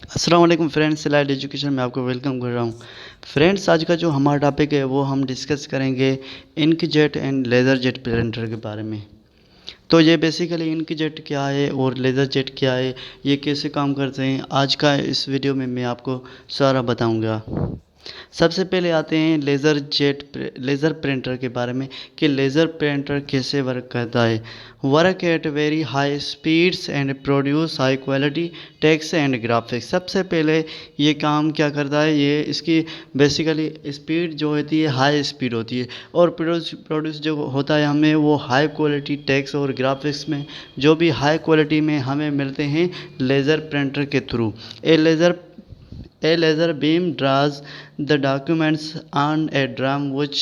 अस्सलाम वालेकुम friends, slide education में आपको वेलकम कर रहा हूँ। फ्रेंड्स, आज का जो हमारा टॉपिक है वो हम डिस्कस करेंगे inkjet and laser jet printer के बारे में। तो ये बेसिकली इंकजेट क्या है और लेज़र जेट क्या है, ये कैसे काम करते हैं, आज का इस वीडियो में मैं आपको सारा बताऊंगा। सबसे पहले आते हैं लेज़र प्रिंटर के बारे में कि लेज़र प्रिंटर कैसे वर्क करता है। Work at very high speeds and produce high quality text and graphics. सबसे पहले ये काम क्या करता है, ये इसकी बेसिकली स्पीड जो होती है हाई स्पीड होती है और प्रोड्यूस जो होता है हमें वो हाई क्वालिटी टेक्स्ट और ग्राफिक्स में जो भी हाई क्वालिटी में हमें मिलते हैं लेज़र प्रिंटर के through. A laser beam draws the documents on a drum which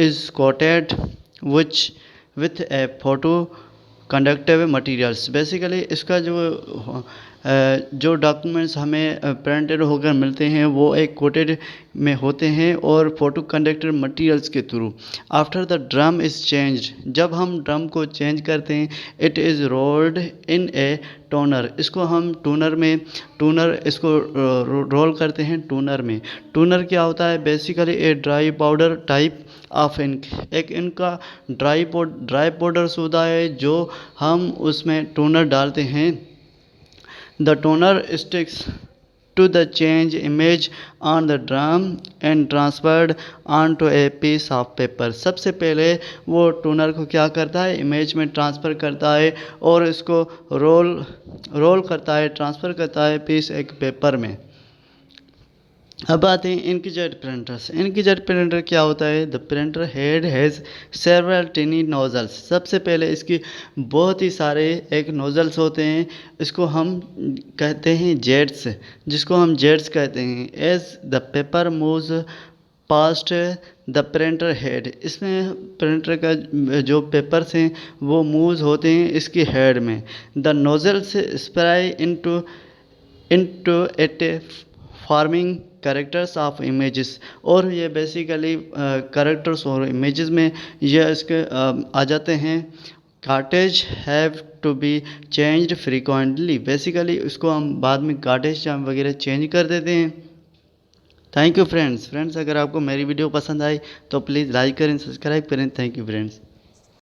is coated which with a photo conductive materials। Basically इसका जो डॉक्यूमेंट्स हमें प्रिंटेड होकर मिलते हैं वो एक कोटेड में होते हैं और फोटो कंडक्टर मटेरियल्स के through. After the drum is changed, जब हम ड्रम को चेंज करते हैं, it is rolled in A toner. इसको हम टूनर इसको रोल करते हैं टूनर में। टूनर क्या होता है, basically a dry powder type of ink. एक इनका ड्राई पाउडर होता है जो हम उसमें टूनर डालते हैं। The toner sticks to the change image on the drum and transferred onto a piece of paper। सबसे पहले वो टूनर को क्या करता है, इमेज में ट्रांसफ़र करता है और इसको रोल करता है, ट्रांसफ़र करता है पीस एक पेपर में। अब आते हैं इंकजेट प्रिंटर्स। इंकजेट प्रिंटर क्या होता है, the printer head has several टिनी nozzles. सबसे पहले इसकी बहुत ही सारे एक नोजल्स होते हैं, इसको हम कहते हैं जेट्स, जिसको हम जेट्स कहते हैं। As the paper moves past the printer head, इसमें प्रिंटर का जो पेपर्स हैं वो मूव्स होते हैं इसकी हेड में। The nozzles spry into it forming characters of images. और ये बेसिकली करेक्टर्स और इमेजेस में ये इसके आ जाते हैं। Cartridge have to be changed frequently. Basically इसको हम बाद में कार्टेज वगैरह चेंज कर देते हैं। Thank you friends. अगर आपको मेरी वीडियो पसंद आई तो प्लीज़ लाइक करें, सब्सक्राइब करें। Thank you friends.